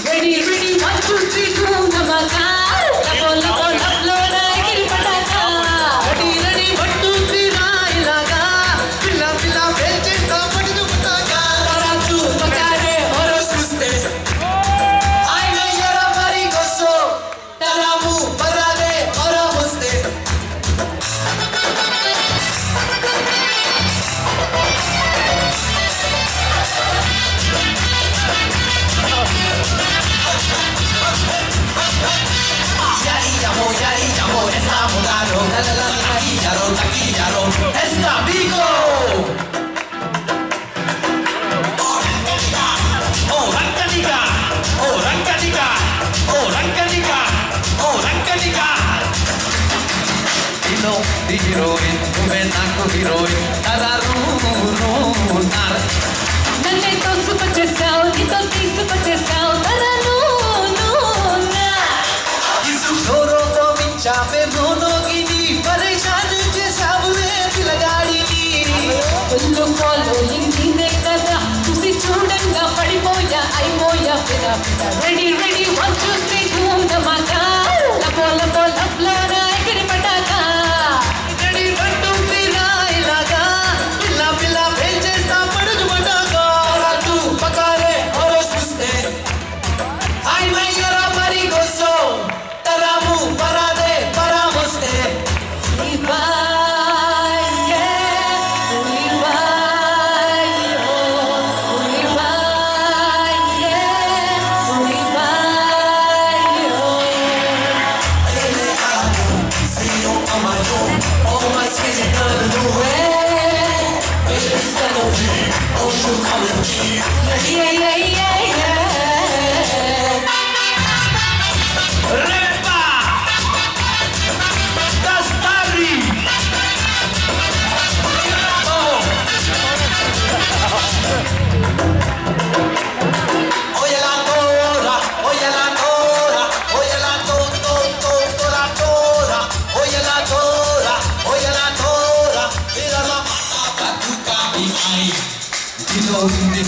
Ready, ready, 1, 2, 3, boom, dhamaka. Labo, labo, lablo, na giri pataka. Ready, ready, 1, 2, 3, na ilaga. Pilla, pilla, belche, na padu pataka. Paratu, pakare, oros kuste. Ay, me yara mari gosso. Taramu, parade, ora hoste. Yari, llamo, está mudado. La, taquillaro, está Vigo. The heroine, when I'm heroine, Nanne to super chesao, ito ti super chesao, tara no na. Isu choro to micha pe mono gini, pareshan je sabure tilagadi ni. Ullu following dine kada, tusi chudanga padipoya, aimoya pida pida. Ready, ready, 1, 2, 3, boom, dhamaka. Labo, labo, lablo, na giri pataka. Ready, 1, 2, 3, na ilaga. Pilla, pilla, belche, na padu pataka. Ratu, pakare, oros kuste. Ay, may yara mari gosso. Taramu, parade, paramoste.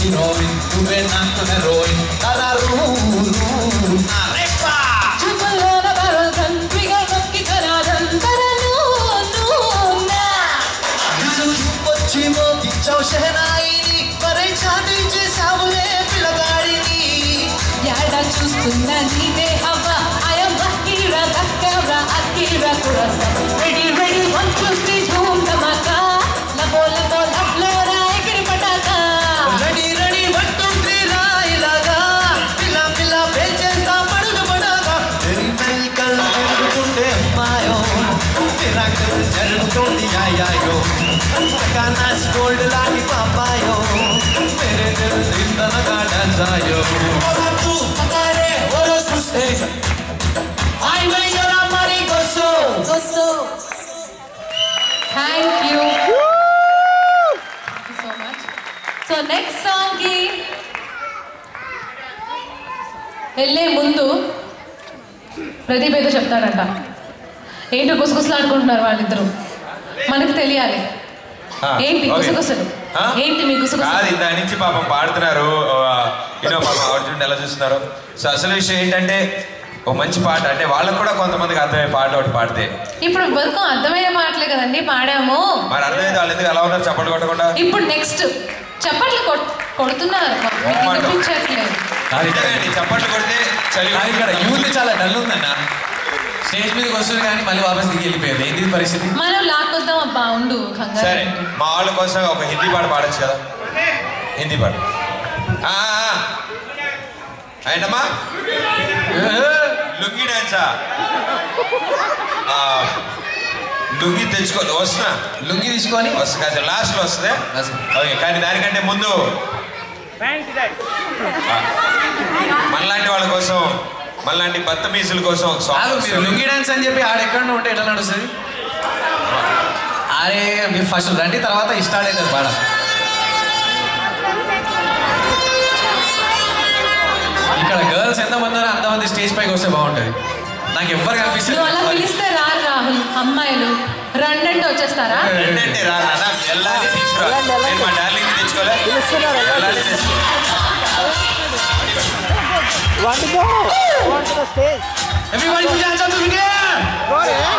Heroin, tu ven anto heroin, arepa! Chupalona baradan, trigger monkey karadan, tara no na. Isu pochimo kichau shehnaini, pareshan je sabure pilagadi ni. Yada chustunna neede hava, I am Akira, Dakara, Akira kurasa. Ready, ready, 1, 2, 3, boom, dhamaka. Labo, labo, lablo, na giri pataka. Ready, ready, 1, 2, 3, na ilaga. Pilla, pilla, belche, na padu pataka. Teri medical tunde mayo, miracle jarutundi ayayo. Kanas gold lagi papayo, mere dil zindana ka dansayo. Oratu, pakare, oros kuste. Ay, me yara mari gosso. Thank you. Thank you so much. So next song ki వెళ్ళే ముందు ప్రదీప్ ఏదో చెప్తాడంట. ఏంటో గుసగుసలాడుకుంటున్నారు వాళ్ళిద్దరు, మనకు తెలియాలి. ఏంటి గుసగుసలు? ఏంటి మీ గుసగుసలు? కాదు, దాని నుంచి పాపం పాడుతున్నారు. పాపం అర్జున్ ఎలా చూస్తున్నారు. సో అసలు విషయం ఏంటంటే ఒక మంచి పాట అంటే వాళ్ళకు కూడా కొంతమందికి అర్థమయ్యే పాట ఒకటి పాడితే. ఇప్పుడు వరకు అర్థమయ్యే పాటలే కదండి పాడాము. మరి అర్థమైతే వాళ్ళు ఎందుకు ఎలా ఉన్నారు చప్పట్లు కొట్టకుండా? ఇప్పుడు నెక్స్ట్ చప్పట్లు కొడుతున్నారు, వినిపించట్లేదు. చప్పట్లు కొడితే చలి. ఇక్కడ యూత్ చాలా డల్ ఉందన్న. స్టేజ్ మీదకి వస్తుంది కానీ మళ్ళీ వాపస్ దిగి వెళ్ళిపోయారు. ఏంటి పరిస్థితి? మనం లాక్కొద్దాం అబ్బా, ఉండు కంగారు. సరే, మా వాళ్ళ కోసం ఒక హిందీ పాట పాడచ్చు కదా. హిందీ పాట ఏంటమ్మా? లుంగి డాన్సా? లుంగి తెచ్చుకోవాలి. వస్తున్నా, లుంగి తీసుకొని వస్తా. లాస్ట్లో వస్తుంది. ఓకే, కానీ దానికంటే ముందు మనలాంటి వాళ్ళ కోసం, మనలాంటి బత్తమీసుల కోసం ఒక సాంగ్. మీరు లుంగి డాన్స్ అని చెప్పి ఆడెక్కడ ఉంటే ఎట్లా నడుస్తుంది? అరే మీరు ఫస్ట్ రండి, తర్వాత స్టార్ట్ అవుతుంది పాడ. ఇక్కడ గర్ల్స్ ఎంతమంది ఉన్నారో అంతమంది స్టేజ్ పైకి వస్తే బాగుంటుంది. నాకు ఎవ్వరు కనిపిస్తుంది. అలా పిలిస్తే రారు రాహుల్. అమ్మాయిలు రండి వచ్చేస్తారా? రెండంటే రానా? వెళ్ళాలి, తీసుకురా. నేను మా darling తెచ్చుకోలే. Want to go? Want to the stage? Everybody put your hands up in the air! Go ahead.